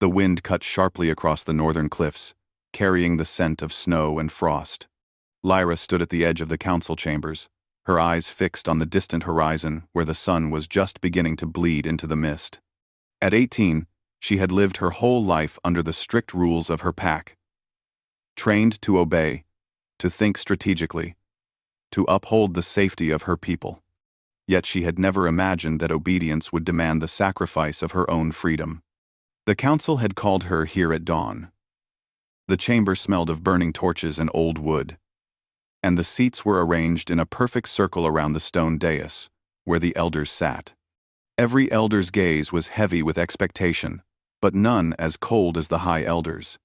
The wind cut sharply across the northern cliffs, carrying the scent of snow and frost. Lyra stood at the edge of the council chambers, her eyes fixed on the distant horizon where the sun was just beginning to bleed into the mist. At 18, she had lived her whole life under the strict rules of her pack. Trained to obey, to think strategically, to uphold the safety of her people. Yet she had never imagined that obedience would demand the sacrifice of her own freedom. The council had called her here at dawn. The chamber smelled of burning torches and old wood, and the seats were arranged in a perfect circle around the stone dais, where the elders sat. Every elder's gaze was heavy with expectation, but none as cold as the High Elders.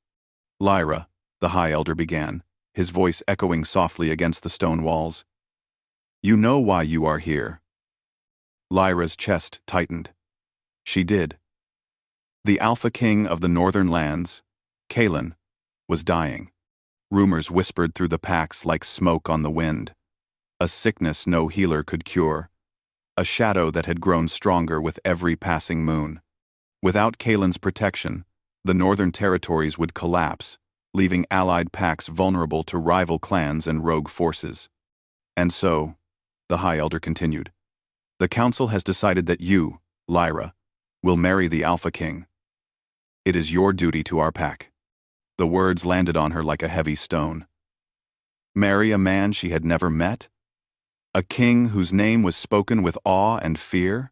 "Lyra," the High Elder began, his voice echoing softly against the stone walls. "You know why you are here." Lyra's chest tightened. She did. The Alpha King of the Northern Lands, Kaelin, was dying. Rumors whispered through the packs like smoke on the wind. A sickness no healer could cure. A shadow that had grown stronger with every passing moon. Without Kaelin's protection, the northern territories would collapse, leaving allied packs vulnerable to rival clans and rogue forces. "And so," the High Elder continued, "the Council has decided that you, Lyra, will marry the Alpha King. It is your duty to our pack." The words landed on her like a heavy stone. Marry a man she had never met? A king whose name was spoken with awe and fear?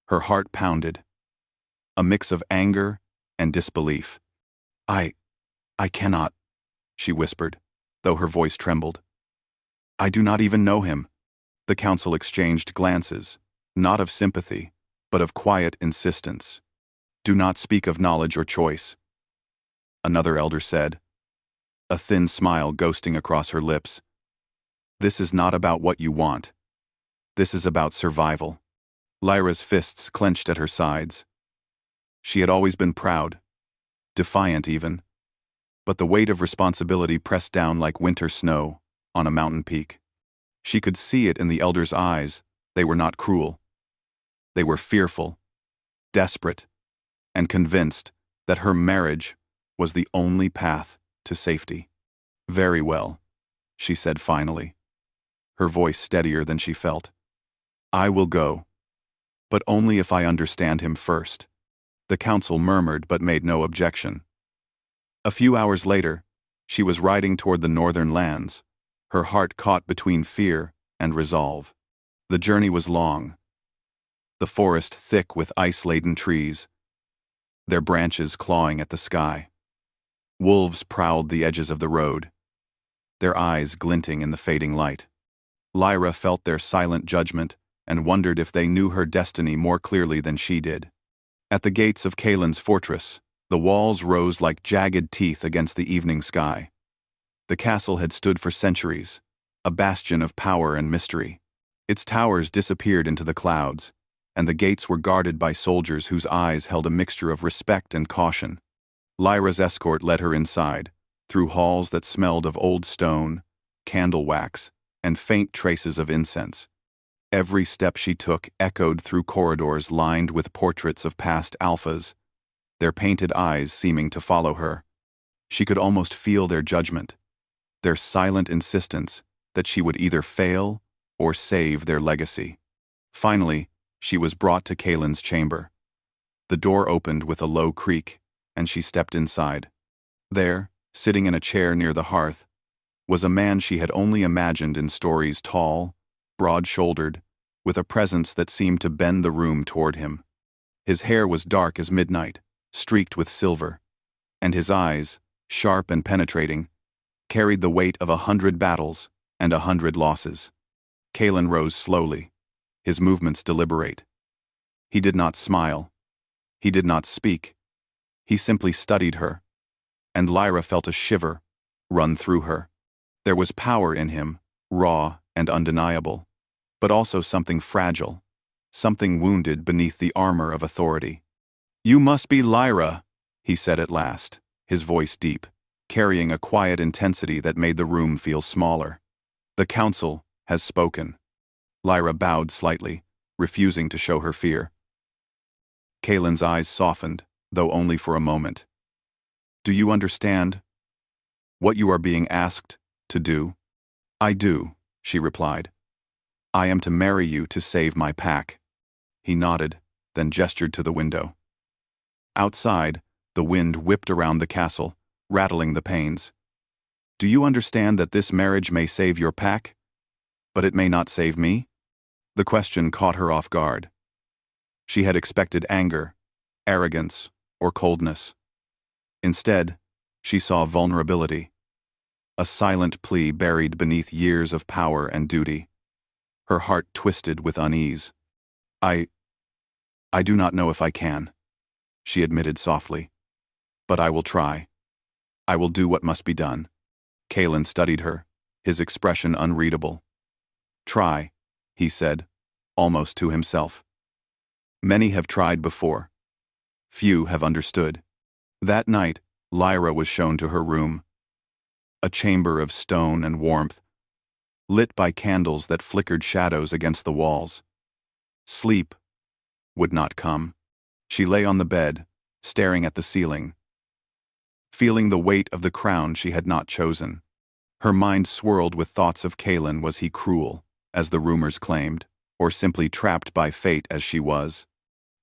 Her heart pounded. A mix of anger and disbelief. I cannot," she whispered, though her voice trembled. "I do not even know him." The council exchanged glances, not of sympathy, but of quiet insistence. "Do not speak of knowledge or choice," another elder said, a thin smile ghosting across her lips. "This is not about what you want. This is about survival." Lyra's fists clenched at her sides. She had always been proud, defiant even, but the weight of responsibility pressed down like winter snow on a mountain peak. She could see it in the elders' eyes. They were not cruel. They were fearful, desperate, and convinced that her marriage was the only path to safety. "Very well," she said finally, her voice steadier than she felt. "I will go, but only if I understand him first." The council murmured but made no objection. A few hours later, she was riding toward the northern lands, her heart caught between fear and resolve. The journey was long, the forest thick with ice-laden trees, their branches clawing at the sky. Wolves prowled the edges of the road, their eyes glinting in the fading light. Lyra felt their silent judgment and wondered if they knew her destiny more clearly than she did. At the gates of Kaelin's fortress, the walls rose like jagged teeth against the evening sky. The castle had stood for centuries, a bastion of power and mystery. Its towers disappeared into the clouds, and the gates were guarded by soldiers whose eyes held a mixture of respect and caution. Lyra's escort led her inside, through halls that smelled of old stone, candle wax, and faint traces of incense. Every step she took echoed through corridors lined with portraits of past alphas, their painted eyes seeming to follow her. She could almost feel their judgment, their silent insistence that she would either fail or save their legacy. Finally, she was brought to Kaelin's chamber. The door opened with a low creak, and she stepped inside. There, sitting in a chair near the hearth, was a man she had only imagined in stories, tall, broad-shouldered, with a presence that seemed to bend the room toward him. His hair was dark as midnight, streaked with silver, and his eyes, sharp and penetrating, carried the weight of 100 battles and 100 losses. Kaelin rose slowly, his movements deliberate. He did not smile. He did not speak. He simply studied her, and Lyra felt a shiver run through her. There was power in him, raw and undeniable, but also something fragile, something wounded beneath the armor of authority. "You must be Lyra," he said at last, his voice deep, carrying a quiet intensity that made the room feel smaller. "The council has spoken." Lyra bowed slightly, refusing to show her fear. Kaelin's eyes softened, though only for a moment. "Do you understand what you are being asked to do?" "I do," she replied. "I am to marry you to save my pack." He nodded, then gestured to the window. Outside, the wind whipped around the castle, rattling the panes. "Do you understand that this marriage may save your pack, but it may not save me?" The question caught her off guard. She had expected anger, arrogance, or coldness. Instead, she saw vulnerability, a silent plea buried beneath years of power and duty. Her heart twisted with unease. I do not know if I can," she admitted softly. "But I will try. I will do what must be done." Kalen studied her, his expression unreadable. "Try," he said, almost to himself. "Many have tried before. Few have understood." That night, Lyra was shown to her room. A chamber of stone and warmth, lit by candles that flickered shadows against the walls. Sleep would not come. She lay on the bed, staring at the ceiling, feeling the weight of the crown she had not chosen. Her mind swirled with thoughts of Kalen. Was he cruel, as the rumors claimed, or simply trapped by fate as she was?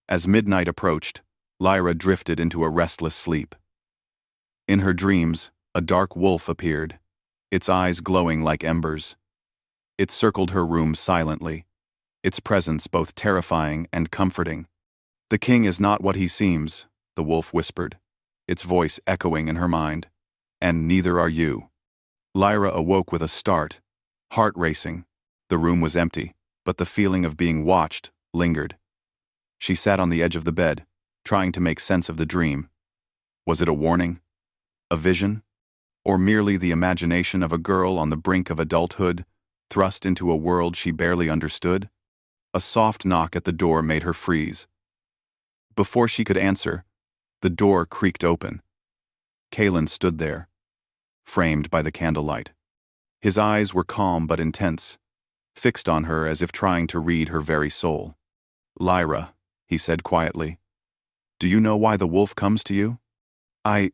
As midnight approached, Lyra drifted into a restless sleep. In her dreams, a dark wolf appeared, its eyes glowing like embers. It circled her room silently, its presence both terrifying and comforting. "The king is not what he seems," the wolf whispered, its voice echoing in her mind. "And neither are you." Lyra awoke with a start, heart racing. The room was empty, but the feeling of being watched lingered. She sat on the edge of the bed, trying to make sense of the dream. Was it a warning? A vision? Or merely the imagination of a girl on the brink of adulthood, thrust into a world she barely understood? A soft knock at the door made her freeze. Before she could answer, the door creaked open. Kalen stood there, framed by the candlelight. His eyes were calm but intense, fixed on her as if trying to read her very soul. "Lyra," he said quietly, "do you know why the wolf comes to you?" I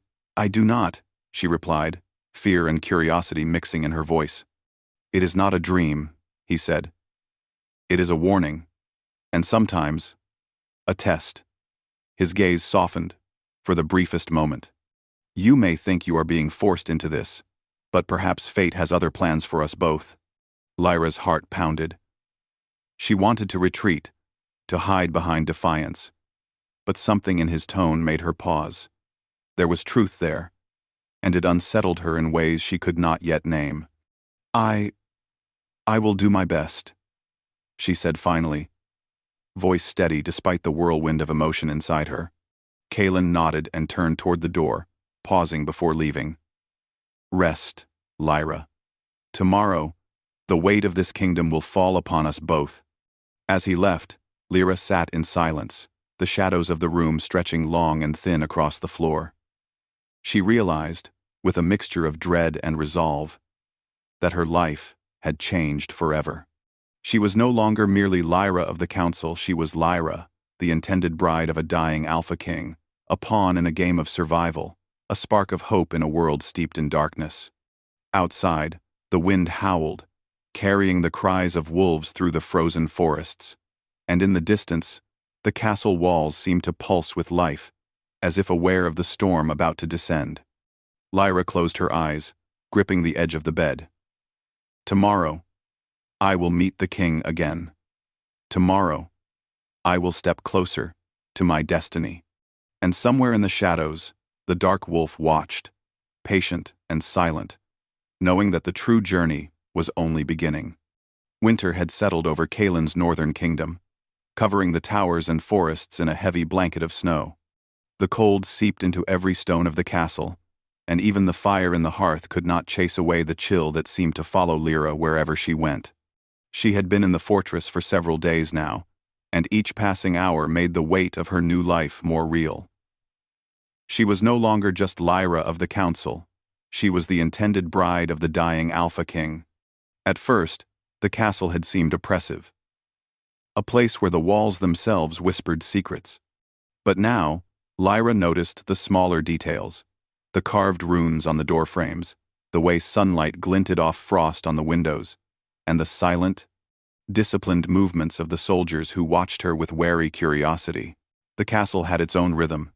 do not," she replied, fear and curiosity mixing in her voice. "It is not a dream," he said. "It is a warning, and sometimes a test." His gaze softened, for the briefest moment. "You may think you are being forced into this, but perhaps fate has other plans for us both." Lyra's heart pounded. She wanted to retreat, to hide behind defiance, but something in his tone made her pause. There was truth there, and it unsettled her in ways she could not yet name. I will do my best," she said finally, voice steady despite the whirlwind of emotion inside her. Kalen nodded and turned toward the door, pausing before leaving. "Rest, Lyra. Tomorrow, the weight of this kingdom will fall upon us both." As he left, Lyra sat in silence, the shadows of the room stretching long and thin across the floor. She realized, with a mixture of dread and resolve, that her life had changed forever. She was no longer merely Lyra of the council, she was Lyra, the intended bride of a dying Alpha King, a pawn in a game of survival, a spark of hope in a world steeped in darkness. Outside, the wind howled, carrying the cries of wolves through the frozen forests, and in the distance, the castle walls seemed to pulse with life, as if aware of the storm about to descend. Lyra closed her eyes, gripping the edge of the bed. "Tomorrow, I will meet the king again. Tomorrow, I will step closer to my destiny." And somewhere in the shadows, the dark wolf watched, patient and silent, knowing that the true journey was only beginning. Winter had settled over Kalen's northern kingdom, covering the towers and forests in a heavy blanket of snow. The cold seeped into every stone of the castle, and even the fire in the hearth could not chase away the chill that seemed to follow Lyra wherever she went. She had been in the fortress for several days now, and each passing hour made the weight of her new life more real. She was no longer just Lyra of the council, she was the intended bride of the dying Alpha King. At first, the castle had seemed oppressive, a place where the walls themselves whispered secrets. But now, Lyra noticed the smaller details, the carved runes on the doorframes, the way sunlight glinted off frost on the windows, and the silent, disciplined movements of the soldiers who watched her with wary curiosity. The castle had its own rhythm,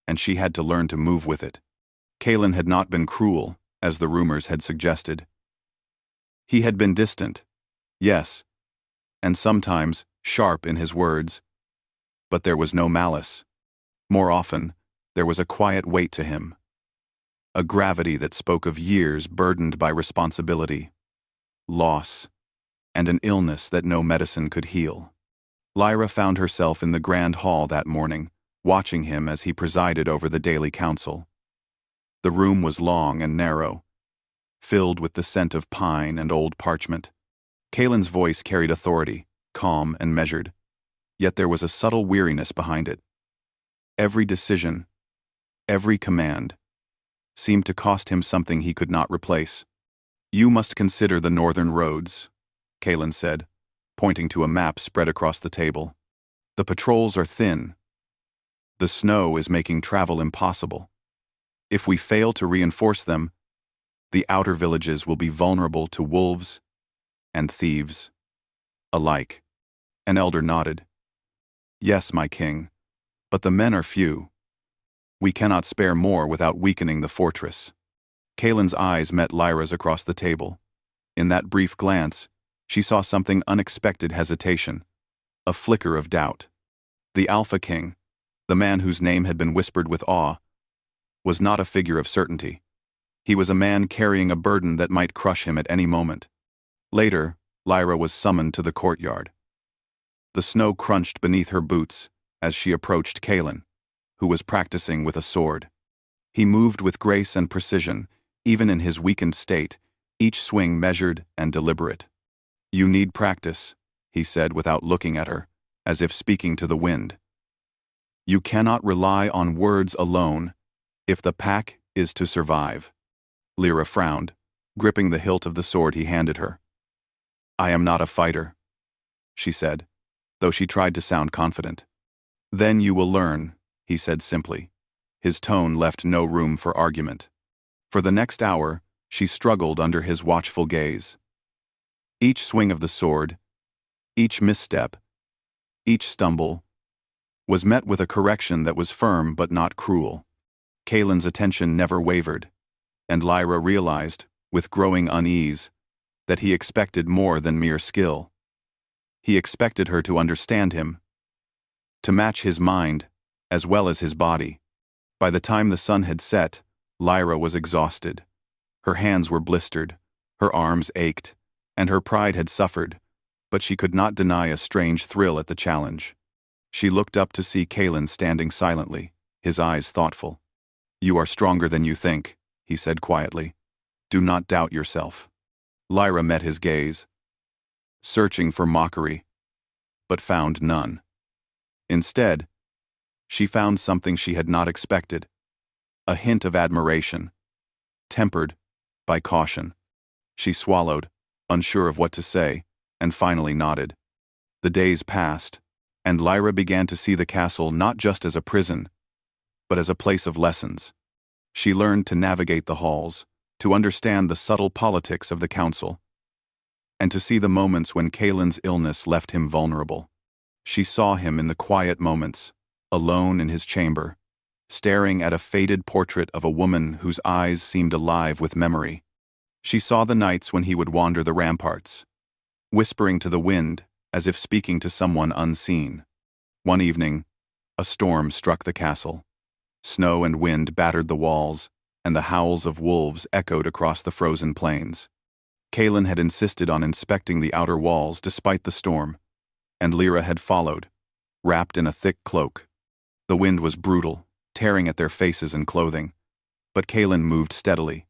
and she had to learn to move with it. Kalen had not been cruel, as the rumors had suggested. He had been distant, yes, and sometimes sharp in his words, but there was no malice. More often, there was a quiet weight to him, a gravity that spoke of years burdened by responsibility, loss, and an illness that no medicine could heal. Lyra found herself in the grand hall that morning, watching him as he presided over the daily council. The room was long and narrow, filled with the scent of pine and old parchment. Kalen's voice carried authority, calm and measured, yet there was a subtle weariness behind it. Every decision, every command, seemed to cost him something he could not replace. "You must consider the northern roads," Kalen said, pointing to a map spread across the table. "The patrols are thin. The snow is making travel impossible. If we fail to reinforce them, the outer villages will be vulnerable to wolves and thieves alike." An elder nodded. "Yes, my king, but the men are few. We cannot spare more without weakening the fortress." Kalen's eyes met Lyra's across the table. In that brief glance, she saw something unexpected: hesitation, a flicker of doubt. The Alpha King, the man whose name had been whispered with awe, was not a figure of certainty. He was a man carrying a burden that might crush him at any moment. Later, Lyra was summoned to the courtyard. The snow crunched beneath her boots as she approached Kalen, who was practicing with a sword. He moved with grace and precision, even in his weakened state, each swing measured and deliberate. "You need practice," he said without looking at her, as if speaking to the wind. "You cannot rely on words alone if the pack is to survive." Lyra frowned, gripping the hilt of the sword he handed her. "I am not a fighter," she said, though she tried to sound confident. "Then you will learn," he said simply. His tone left no room for argument. For the next hour, she struggled under his watchful gaze. Each swing of the sword, each misstep, each stumble, was met with a correction that was firm but not cruel. Kalen's attention never wavered, and Lyra realized, with growing unease, that he expected more than mere skill. He expected her to understand him, to match his mind as well as his body. By the time the sun had set, Lyra was exhausted. Her hands were blistered, her arms ached, and her pride had suffered, but she could not deny a strange thrill at the challenge. She looked up to see Kalen standing silently, his eyes thoughtful. "You are stronger than you think," he said quietly. "Do not doubt yourself." Lyra met his gaze, searching for mockery, but found none. Instead, she found something she had not expected, a hint of admiration, tempered by caution. She swallowed, unsure of what to say, and finally nodded. The days passed, and Lyra began to see the castle not just as a prison, but as a place of lessons. She learned to navigate the halls, to understand the subtle politics of the council, and to see the moments when Kalen's illness left him vulnerable. She saw him in the quiet moments, alone in his chamber, staring at a faded portrait of a woman whose eyes seemed alive with memory. She saw the nights when he would wander the ramparts, whispering to the wind as if speaking to someone unseen. One evening, a storm struck the castle. Snow and wind battered the walls, and the howls of wolves echoed across the frozen plains. Kalen had insisted on inspecting the outer walls despite the storm, and Lyra had followed, wrapped in a thick cloak. The wind was brutal, tearing at their faces and clothing, but Kalen moved steadily,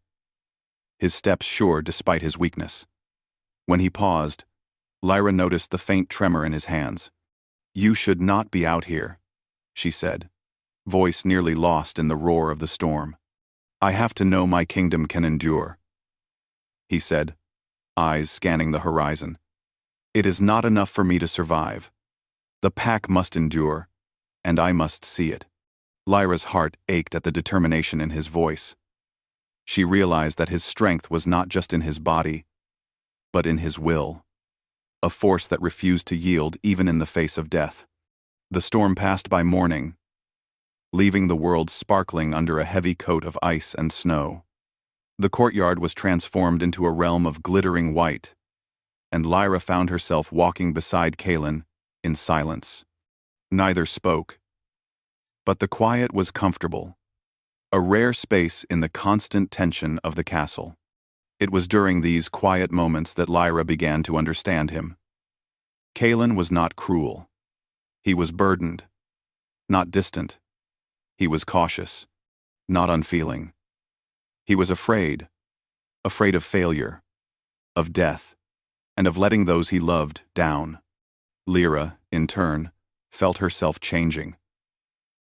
his steps sure despite his weakness. When he paused, Lyra noticed the faint tremor in his hands. "You should not be out here," she said, voice nearly lost in the roar of the storm. "I have to know my kingdom can endure," he said, eyes scanning the horizon. "It is not enough for me to survive. The pack must endure, and I must see it." Lyra's heart ached at the determination in his voice. She realized that his strength was not just in his body, but in his will, a force that refused to yield even in the face of death. The storm passed by morning, leaving the world sparkling under a heavy coat of ice and snow. The courtyard was transformed into a realm of glittering white, and Lyra found herself walking beside Kaelin in silence. Neither spoke, but the quiet was comfortable, a rare space in the constant tension of the castle. It was during these quiet moments that Lyra began to understand him. Kaelin was not cruel. He was burdened, not distant. He was cautious, not unfeeling. He was afraid of failure, of death, and of letting those he loved down. Lyra, in turn, felt herself changing.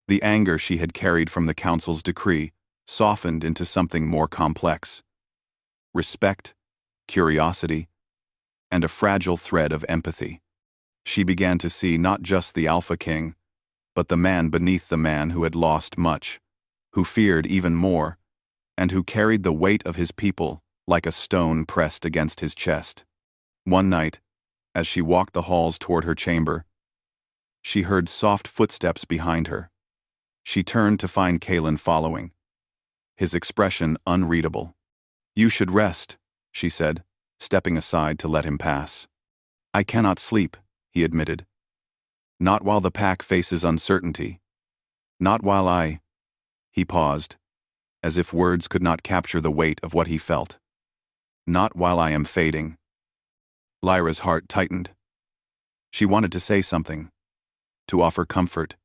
The anger she had carried from the council's decree softened into something more complex. Respect, curiosity, and a fragile thread of empathy. She began to see not just the Alpha King, but the man beneath the man who had lost much, who feared even more, and who carried the weight of his people like a stone pressed against his chest. One night, as she walked the halls toward her chamber, she heard soft footsteps behind her. She turned to find Kaelin following, his expression unreadable. "You should rest," she said, stepping aside to let him pass. "I cannot sleep," he admitted. "Not while the pack faces uncertainty. Not while I—" He paused, as if words could not capture the weight of what he felt. "Not while I am fading." Lyra's heart tightened. She wanted to say something, to offer comfort,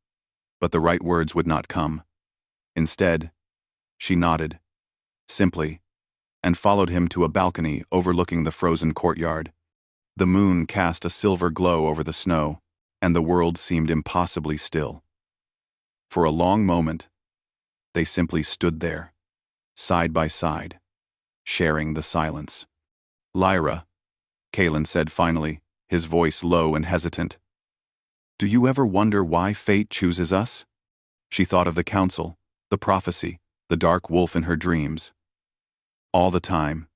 but the right words would not come. Instead, she nodded, simply, and followed him to a balcony overlooking the frozen courtyard. The moon cast a silver glow over the snow, and the world seemed impossibly still. For a long moment, they simply stood there, side by side, sharing the silence. "Lyra," Kaelin said finally, his voice low and hesitant, "do you ever wonder why fate chooses us?" She thought of the council, the prophecy, the dark wolf in her dreams. "All the time,"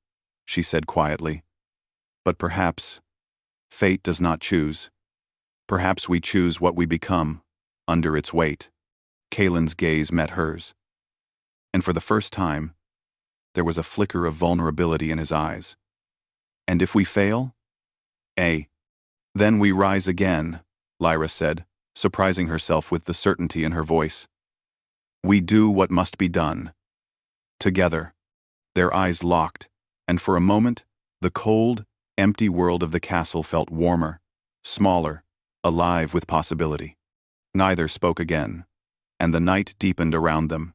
she said quietly. "But perhaps fate does not choose. Perhaps we choose what we become, under its weight." Kaelin's gaze met hers, and for the first time, there was a flicker of vulnerability in his eyes. "And if we fail?" "Then we rise again," Lyra said, surprising herself with the certainty in her voice. "We do what must be done. Together." Their eyes locked, and for a moment, the cold, empty world of the castle felt warmer, smaller, alive with possibility. Neither spoke again, and the night deepened around them,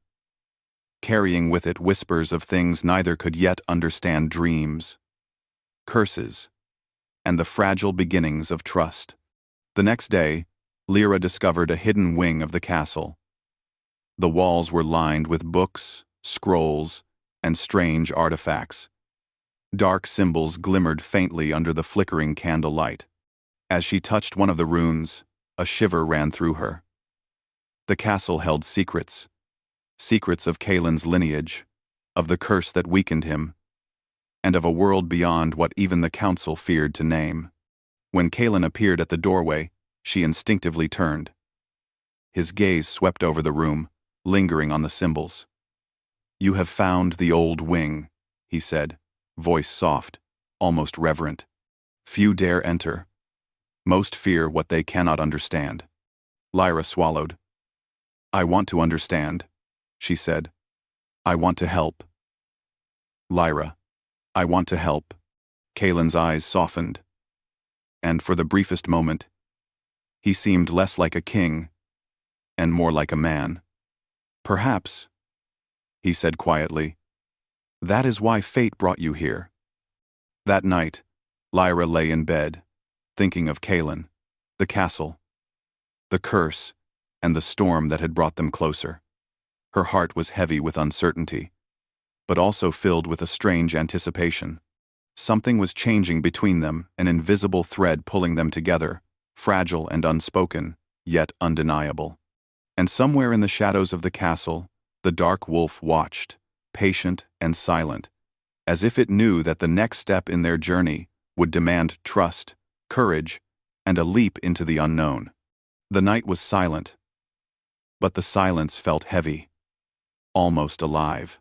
carrying with it whispers of things neither could yet understand: dreams, curses, and the fragile beginnings of trust. The next day, Lyra discovered a hidden wing of the castle. The walls were lined with books, scrolls, and strange artifacts. Dark symbols glimmered faintly under the flickering candlelight. As she touched one of the runes, a shiver ran through her. The castle held secrets. Secrets of Kaelin's lineage, of the curse that weakened him, and of a world beyond what even the council feared to name. When Kaelin appeared at the doorway, she instinctively turned. His gaze swept over the room, lingering on the symbols. "You have found the old wing," he said, voice soft, almost reverent. "Few dare enter. Most fear what they cannot understand." Lyra swallowed. "I want to understand," she said. "I want to help." "Lyra, I want to help." Kaelin's eyes softened, and for the briefest moment, he seemed less like a king and more like a man. "Perhaps," he said quietly, "that is why fate brought you here." That night, Lyra lay in bed, thinking of Kaelin, the castle, the curse, and the storm that had brought them closer. Her heart was heavy with uncertainty, but also filled with a strange anticipation. Something was changing between them, an invisible thread pulling them together, fragile and unspoken, yet undeniable. And somewhere in the shadows of the castle, the dark wolf watched, patient and silent, as if it knew that the next step in their journey would demand trust, courage, and a leap into the unknown. The night was silent, but the silence felt heavy, almost alive.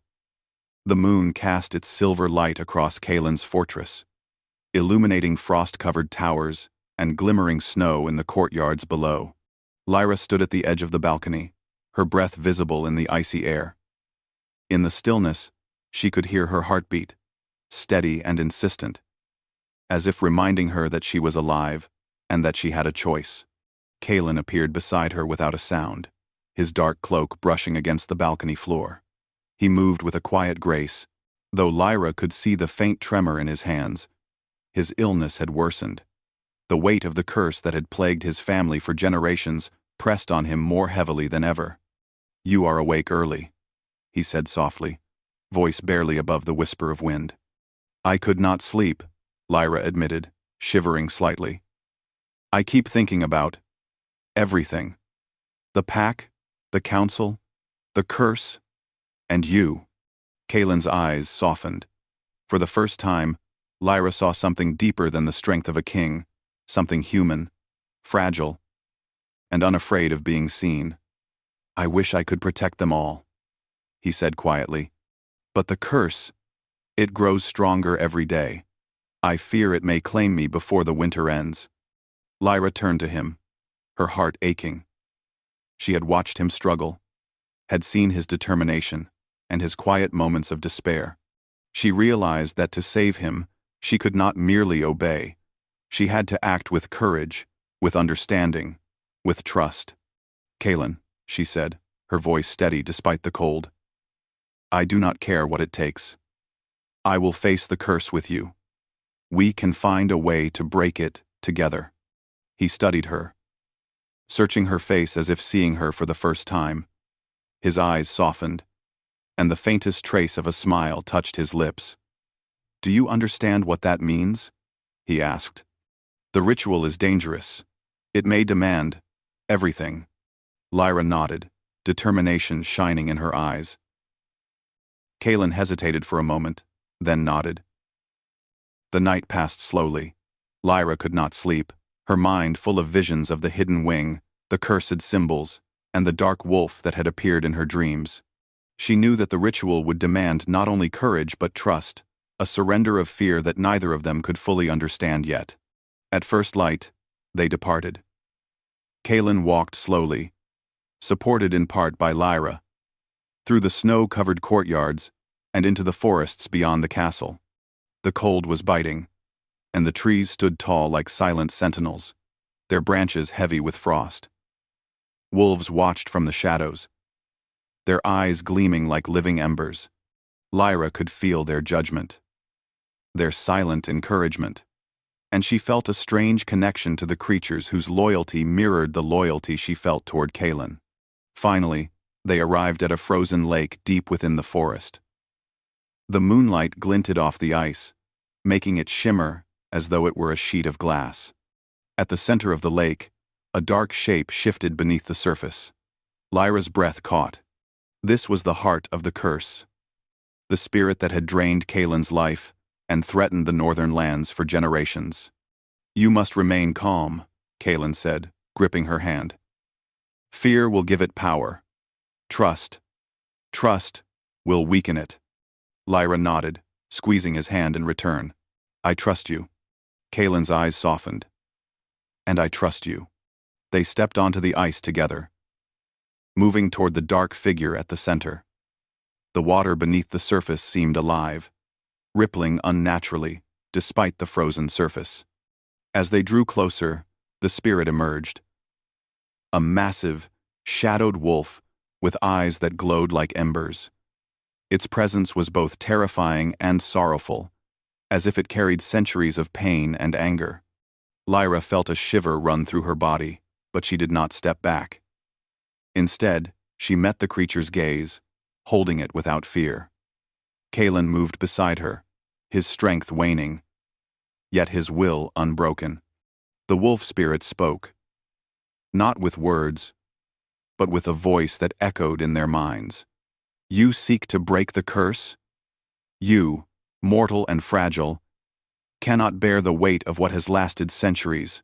The moon cast its silver light across Kalen's fortress, illuminating frost-covered towers and glimmering snow in the courtyards below. Lyra stood at the edge of the balcony, her breath visible in the icy air. In the stillness, she could hear her heartbeat, steady and insistent, as if reminding her that she was alive and that she had a choice. Kalen appeared beside her without a sound, his dark cloak brushing against the balcony floor. He moved with a quiet grace, though Lyra could see the faint tremor in his hands. His illness had worsened. The weight of the curse that had plagued his family for generations pressed on him more heavily than ever. "You are awake early," he said softly, voice barely above the whisper of wind. "I could not sleep," Lyra admitted, shivering slightly. "I keep thinking about everything. The pack, the council, the curse, and you." Kalen's eyes softened. For the first time, Lyra saw something deeper than the strength of a king, something human, fragile, and unafraid of being seen. "I wish I could protect them all," he said quietly. "But the curse, it grows stronger every day. I fear it may claim me before the winter ends." Lyra turned to him, her heart aching. She had watched him struggle, had seen his determination and his quiet moments of despair. She realized that to save him, she could not merely obey. She had to act with courage, with understanding, with trust. "Kalen," she said, her voice steady despite the cold, "I do not care what it takes. I will face the curse with you. We can find a way to break it together." He studied her, searching her face as if seeing her for the first time. His eyes softened, and the faintest trace of a smile touched his lips. "Do you understand what that means?" he asked. "The ritual is dangerous. It may demand everything." Lyra nodded, determination shining in her eyes. Kalen hesitated for a moment, then nodded. The night passed slowly. Lyra could not sleep, her mind full of visions of the hidden wing, the cursed symbols, and the dark wolf that had appeared in her dreams. She knew that the ritual would demand not only courage but trust, a surrender of fear that neither of them could fully understand yet. At first light, they departed. Kalen walked slowly, supported in part by Lyra, through the snow-covered courtyards and into the forests beyond the castle. The cold was biting, and the trees stood tall like silent sentinels, their branches heavy with frost. Wolves watched from the shadows, their eyes gleaming like living embers. Lyra could feel their judgment, their silent encouragement, and she felt a strange connection to the creatures whose loyalty mirrored the loyalty she felt toward Kalen. Finally, they arrived at a frozen lake deep within the forest. The moonlight glinted off the ice, making it shimmer as though it were a sheet of glass. At the center of the lake, a dark shape shifted beneath the surface. Lyra's breath caught. This was the heart of the curse, the spirit that had drained Kalen's life and threatened the northern lands for generations. "You must remain calm," Kalen said, gripping her hand. "Fear will give it power. Trust will weaken it." Lyra nodded, squeezing his hand in return. "I trust you." Kalen's eyes softened. "And I trust you." They stepped onto the ice together, moving toward the dark figure at the center. The water beneath the surface seemed alive, rippling unnaturally despite the frozen surface. As they drew closer, the spirit emerged. A massive, shadowed wolf with eyes that glowed like embers. Its presence was both terrifying and sorrowful, as if it carried centuries of pain and anger. Lyra felt a shiver run through her body, but she did not step back. Instead, she met the creature's gaze, holding it without fear. Kalen moved beside her, his strength waning, yet his will unbroken. The wolf spirit spoke, not with words, but with a voice that echoed in their minds. You seek to break the curse? You, mortal and fragile, cannot bear the weight of what has lasted centuries.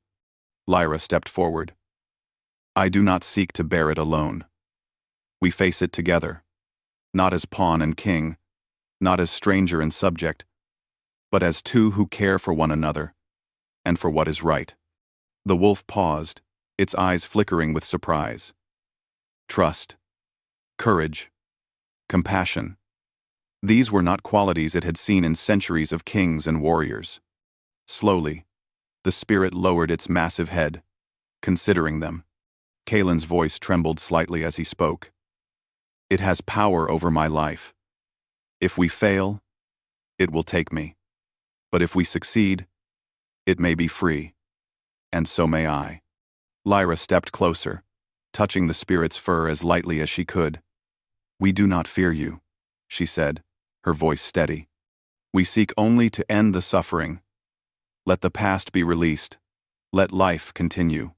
Lyra stepped forward. I do not seek to bear it alone. We face it together, not as pawn and king, not as stranger and subject, but as two who care for one another, and for what is right. The wolf paused, its eyes flickering with surprise. Trust, courage, compassion. These were not qualities it had seen in centuries of kings and warriors. Slowly, the spirit lowered its massive head, considering them. Kalen's voice trembled slightly as he spoke. It has power over my life. If we fail, it will take me. But if we succeed, it may be free. And so may I. Lyra stepped closer, touching the spirit's fur as lightly as she could. We do not fear you, she said, her voice steady. We seek only to end the suffering. Let the past be released. Let life continue.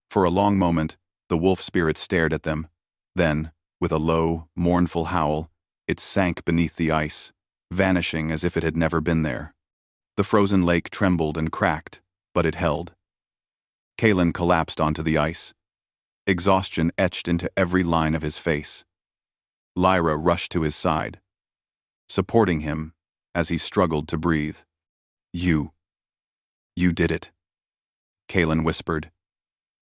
For a long moment, the wolf spirit stared at them. Then, with a low, mournful howl, it sank beneath the ice, vanishing as if it had never been there. The frozen lake trembled and cracked, but it held. Kalen collapsed onto the ice. Exhaustion etched into every line of his face. Lyra rushed to his side, supporting him as he struggled to breathe. You did it, Kalen whispered,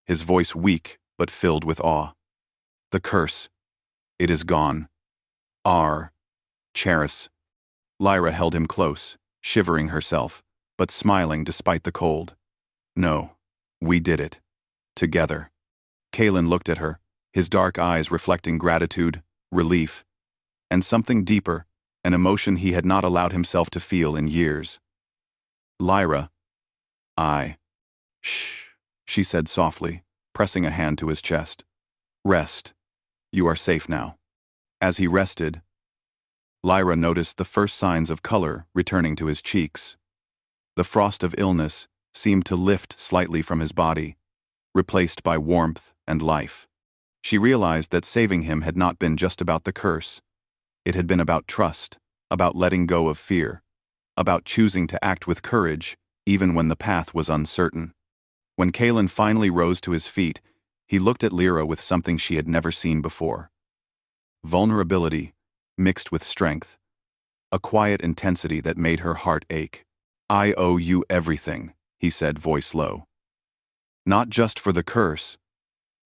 his voice weak but filled with awe. The curse, it is gone. Charis. Lyra held him close, shivering herself, but smiling despite the cold. No, we did it. Together. Kalen looked at her, his dark eyes reflecting gratitude, relief, and something deeper, an emotion he had not allowed himself to feel in years. Lyra. Shh, she said softly, pressing a hand to his chest. Rest. You are safe now. As he rested, Lyra noticed the first signs of color returning to his cheeks. The frost of illness seemed to lift slightly from his body, replaced by warmth and life. She realized that saving him had not been just about the curse. It had been about trust, about letting go of fear, about choosing to act with courage even when the path was uncertain. When Kalen finally rose to his feet, he looked at Lyra with something she had never seen before. Vulnerability, mixed with strength. A quiet intensity that made her heart ache. I owe you everything, he said, voice low. Not just for the curse,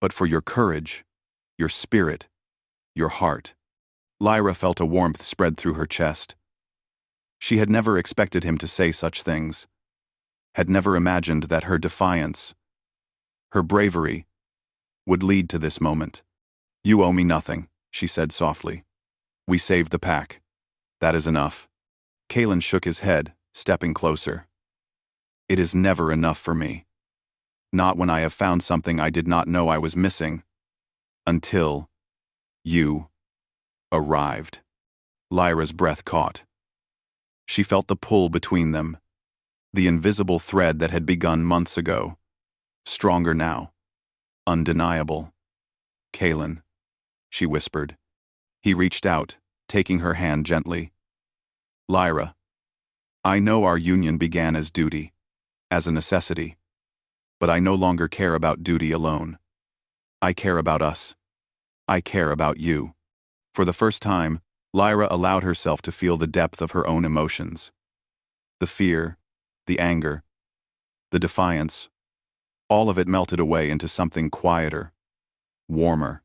but for your courage, your spirit, your heart. Lyra felt a warmth spread through her chest. She had never expected him to say such things, had never imagined that her defiance, her bravery, would lead to this moment. You owe me nothing, she said softly. We saved the pack. That is enough. Kalen shook his head, stepping closer. It is never enough for me. Not when I have found something I did not know I was missing. Until you arrived. Lyra's breath caught. She felt the pull between them, the invisible thread that had begun months ago. Stronger now. Undeniable. Kalen, she whispered. He reached out, taking her hand gently. Lyra, I know our union began as duty, as a necessity, but I no longer care about duty alone. I care about us. I care about you. For the first time, Lyra allowed herself to feel the depth of her own emotions. The fear, the anger, the defiance, all of it melted away into something quieter, warmer.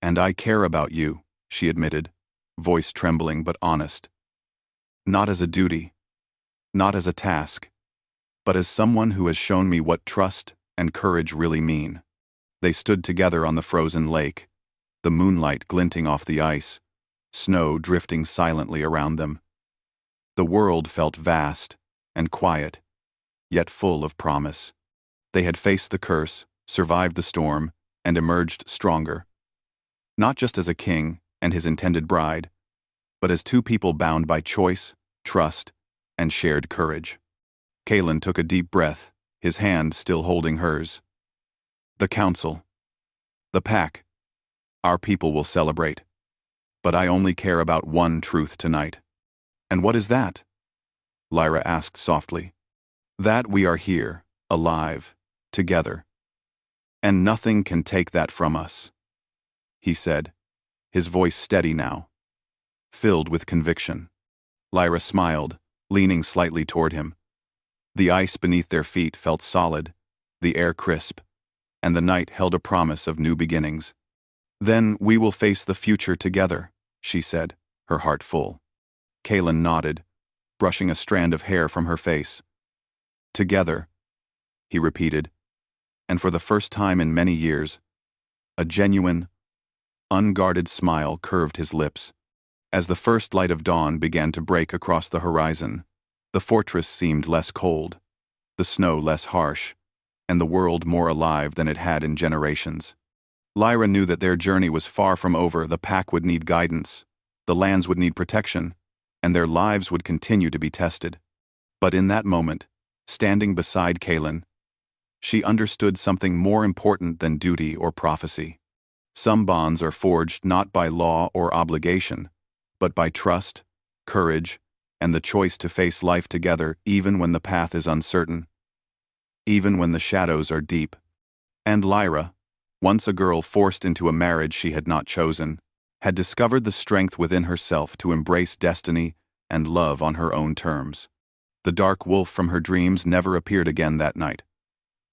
And I care about you, she admitted, voice trembling but honest. Not as a duty, not as a task, but as someone who has shown me what trust and courage really mean. They stood together on the frozen lake, the moonlight glinting off the ice, snow drifting silently around them. The world felt vast and quiet, yet full of promise. They had faced the curse, survived the storm, and emerged stronger. Not just as a king and his intended bride, but as two people bound by choice, trust, and shared courage. Kalen took a deep breath, his hand still holding hers. The council. The pack. Our people will celebrate. But I only care about one truth tonight. And what is that? Lyra asked softly. That we are here, alive, together. And nothing can take that from us, he said, his voice steady now, filled with conviction. Lyra smiled, leaning slightly toward him. The ice beneath their feet felt solid, the air crisp, and the night held a promise of new beginnings. Then we will face the future together, she said, her heart full. Kaelin nodded, brushing a strand of hair from her face. Together, he repeated, and for the first time in many years, a genuine, unguarded smile curved his lips. As the first light of dawn began to break across the horizon, the fortress seemed less cold, the snow less harsh, and the world more alive than it had in generations. Lyra knew that their journey was far from over. The pack would need guidance, the lands would need protection, and their lives would continue to be tested. But in that moment, standing beside Kaelin, she understood something more important than duty or prophecy. Some bonds are forged not by law or obligation, but by trust, courage, and the choice to face life together even when the path is uncertain, even when the shadows are deep. And Lyra, once a girl forced into a marriage she had not chosen, had discovered the strength within herself to embrace destiny and love on her own terms. The dark wolf from her dreams never appeared again that night.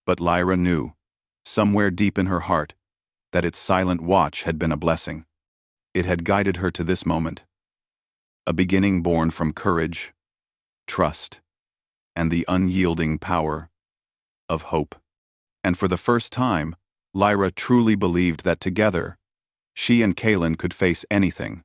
But Lyra knew, somewhere deep in her heart, that its silent watch had been a blessing. It had guided her to this moment. A beginning born from courage, trust, and the unyielding power of hope. And for the first time, Lyra truly believed that together, she and Kaelin could face anything,